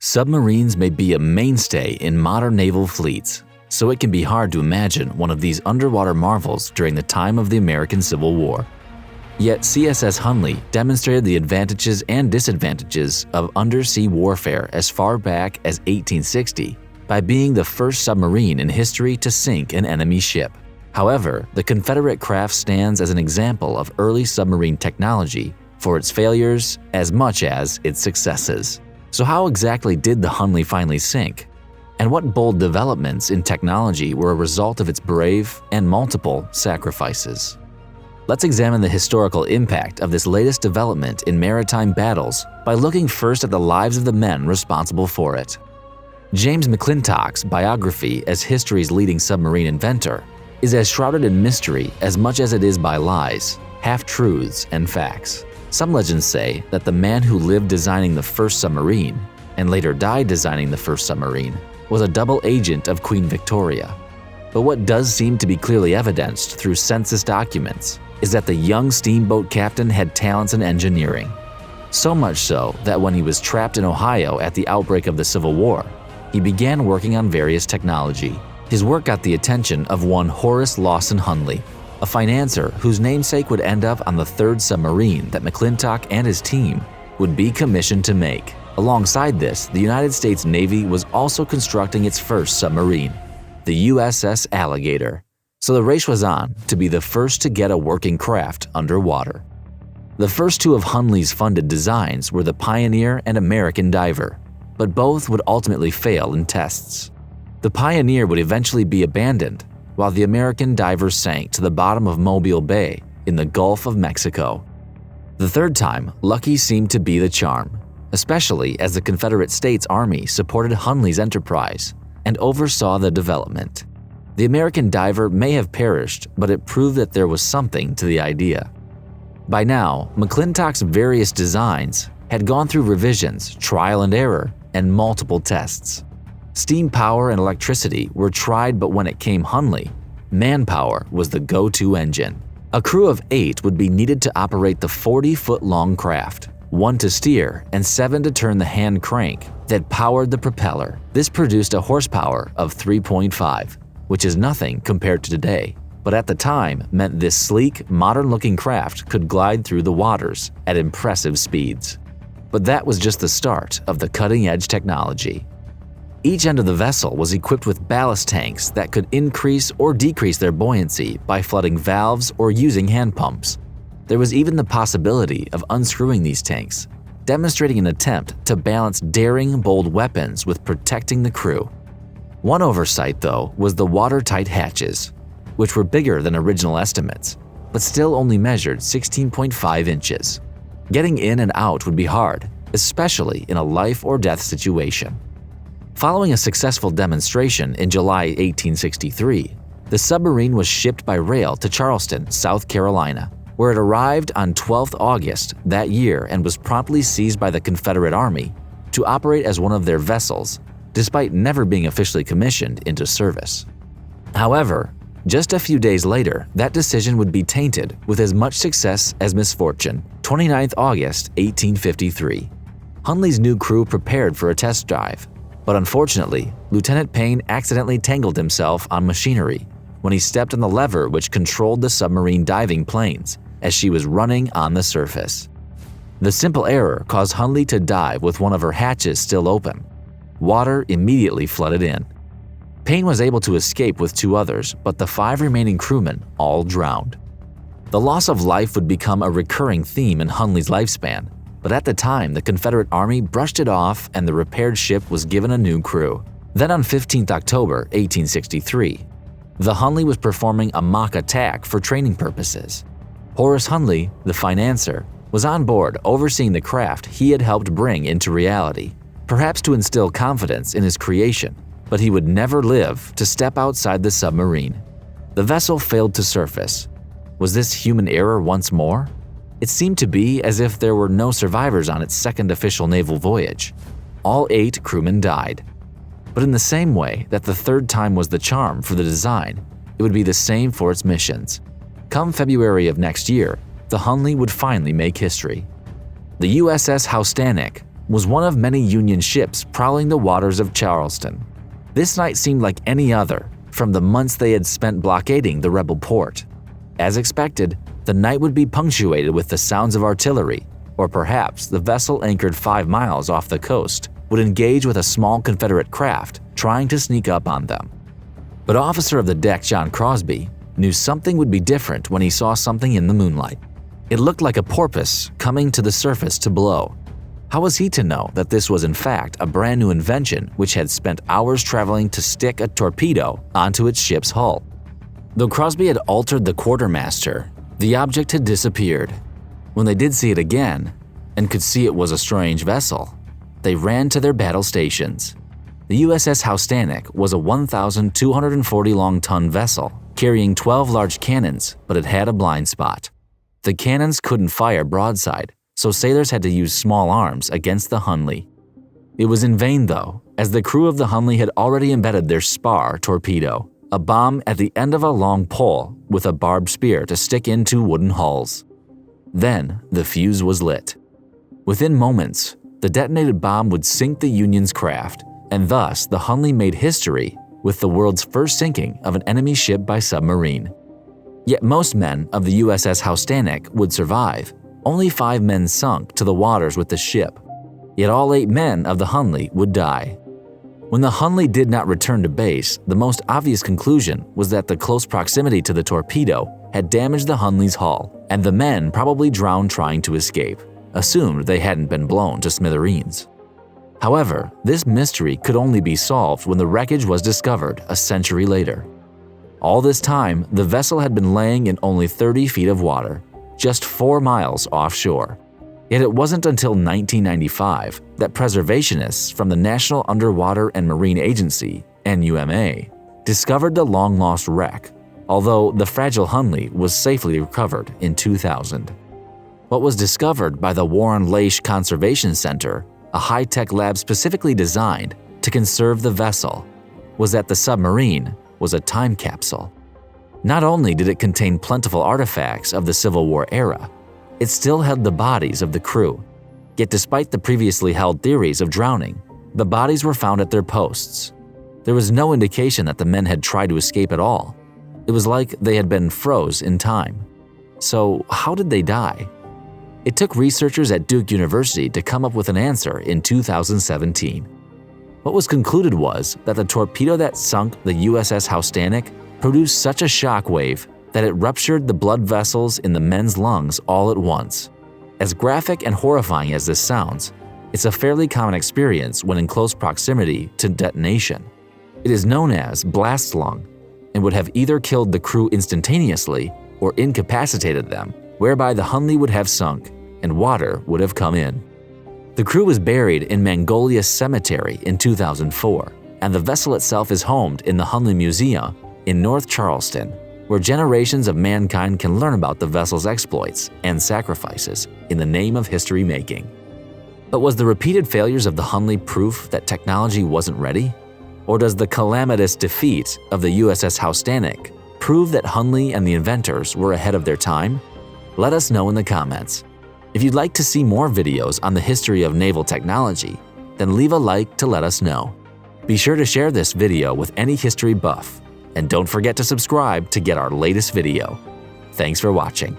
Submarines may be a mainstay in modern naval fleets, so it can be hard to imagine one of these underwater marvels during the time of the American Civil War. Yet CSS Hunley demonstrated the advantages and disadvantages of undersea warfare as far back as 1860 by being the first submarine in history to sink an enemy ship. However, the Confederate craft stands as an example of early submarine technology for its failures as much as its successes. So how exactly did the Hunley finally sink? And what bold developments in technology were a result of its brave and multiple sacrifices? Let's examine the historical impact of this latest development in maritime battles by looking first at the lives of the men responsible for it. James McClintock's biography as history's leading submarine inventor is as shrouded in mystery as much as it is by lies, half-truths, and facts. Some legends say that the man who lived designing the first submarine, and later died designing the first submarine, was a double agent of Queen Victoria. But what does seem to be clearly evidenced through census documents is that the young steamboat captain had talents in engineering. So much so that when he was trapped in Ohio at the outbreak of the Civil War, he began working on various technology. His work got the attention of one Horace Lawson Hunley, a financier whose namesake would end up on the third submarine that McClintock and his team would be commissioned to make. Alongside this, the United States Navy was also constructing its first submarine, the USS Alligator. So the race was on to be the first to get a working craft underwater. The first two of Hunley's funded designs were the Pioneer and American Diver, but both would ultimately fail in tests. The Pioneer would eventually be abandoned, while the American Diver sank to the bottom of Mobile Bay in the Gulf of Mexico. The third time, lucky seemed to be the charm, especially as the Confederate States Army supported Hunley's enterprise and oversaw the development. The American Diver may have perished, but it proved that there was something to the idea. By now, McClintock's various designs had gone through revisions, trial and error, and multiple tests. Steam power and electricity were tried, but when it came Hunley, manpower was the go-to engine. A crew of 8 would be needed to operate the 40-foot-long craft, 1 to steer and 7 to turn the hand crank that powered the propeller. This produced a horsepower of 3.5, which is nothing compared to today, but at the time meant this sleek, modern-looking craft could glide through the waters at impressive speeds. But that was just the start of the cutting-edge technology. Each end of the vessel was equipped with ballast tanks that could increase or decrease their buoyancy by flooding valves or using hand pumps. There was even the possibility of unscrewing these tanks, demonstrating an attempt to balance daring, bold weapons with protecting the crew. One oversight, though, was the watertight hatches, which were bigger than original estimates, but still only measured 16.5 inches. Getting in and out would be hard, especially in a life-or-death situation. Following a successful demonstration in July 1863, the submarine was shipped by rail to Charleston, South Carolina, where it arrived on 12th August that year and was promptly seized by the Confederate Army to operate as one of their vessels, despite never being officially commissioned into service. However, just a few days later, that decision would be tainted with as much success as misfortune. 29th August 1853. Hunley's new crew prepared for a test drive, but unfortunately, Lieutenant Payne accidentally tangled himself on machinery when he stepped on the lever which controlled the submarine diving planes as she was running on the surface. The simple error caused Hunley to dive with one of her hatches still open. Water immediately flooded in. Payne was able to escape with 2 others, but the 5 remaining crewmen all drowned. The loss of life would become a recurring theme in Hunley's lifespan, but at the time the Confederate Army brushed it off and the repaired ship was given a new crew. Then on 15th October 1863, the Hunley was performing a mock attack for training purposes. Horace Hunley, the financier, was on board overseeing the craft he had helped bring into reality, perhaps to instill confidence in his creation, but he would never live to step outside the submarine. The vessel failed to surface. Was this human error once more? It seemed to be as if there were no survivors on its second official naval voyage. All 8 crewmen died. But in the same way that the third time was the charm for the design, it would be the same for its missions. Come February of next year, the Hunley would finally make history. The USS Houstonic was one of many Union ships prowling the waters of Charleston. This night seemed like any other from the months they had spent blockading the rebel port. As expected, the night would be punctuated with the sounds of artillery, or perhaps the vessel anchored 5 miles off the coast would engage with a small Confederate craft trying to sneak up on them. But officer of the deck John Crosby knew something would be different when he saw something in the moonlight. It looked like a porpoise coming to the surface to blow. How was he to know that this was in fact a brand new invention which had spent hours traveling to stick a torpedo onto its ship's hull? Though Crosby had altered the quartermaster, the object had disappeared. When they did see it again, and could see it was a strange vessel, they ran to their battle stations. The USS Houstonic was a 1,240 long-ton vessel carrying 12 large cannons, but it had a blind spot. The cannons couldn't fire broadside, so sailors had to use small arms against the Hunley. It was in vain though, as the crew of the Hunley had already embedded their spar torpedo, a bomb at the end of a long pole with a barbed spear to stick into wooden hulls. Then the fuse was lit. Within moments, the detonated bomb would sink the Union's craft, and thus the Hunley made history with the world's first sinking of an enemy ship by submarine. Yet most men of the USS Houstonic would survive. Only 5 men sunk to the waters with the ship. Yet all 8 men of the Hunley would die. When the Hunley did not return to base, the most obvious conclusion was that the close proximity to the torpedo had damaged the Hunley's hull, and the men probably drowned trying to escape, assumed they hadn't been blown to smithereens. However, this mystery could only be solved when the wreckage was discovered a century later. All this time, the vessel had been laying in only 30 feet of water, just 4 miles offshore. Yet it wasn't until 1995 that preservationists from the National Underwater and Marine Agency, NUMA, discovered the long-lost wreck, although the fragile Hunley was safely recovered in 2000. What was discovered by the Warren Laish Conservation Center, a high-tech lab specifically designed to conserve the vessel, was that the submarine was a time capsule. Not only did it contain plentiful artifacts of the Civil War era, it still held the bodies of the crew. Yet despite the previously held theories of drowning, the bodies were found at their posts. There was no indication that the men had tried to escape at all. It was like they had been froze in time. So how did they die? It took researchers at Duke University to come up with an answer in 2017. What was concluded was that the torpedo that sunk the USS Houstonic produced such a shock wave that it ruptured the blood vessels in the men's lungs all at once. As graphic and horrifying as this sounds, it's a fairly common experience when in close proximity to detonation. It is known as blast lung and would have either killed the crew instantaneously or incapacitated them, whereby the Hunley would have sunk and water would have come in. The crew was buried in Magnolia Cemetery in 2004, and the vessel itself is homed in the Hunley Museum in North Charleston, where generations of mankind can learn about the vessel's exploits and sacrifices in the name of history making. But was the repeated failures of the Hunley proof that technology wasn't ready? Or does the calamitous defeat of the USS Houstonic prove that Hunley and the inventors were ahead of their time? Let us know in the comments. If you'd like to see more videos on the history of naval technology, then leave a like to let us know. Be sure to share this video with any history buff, and don't forget to subscribe to get our latest video. Thanks for watching.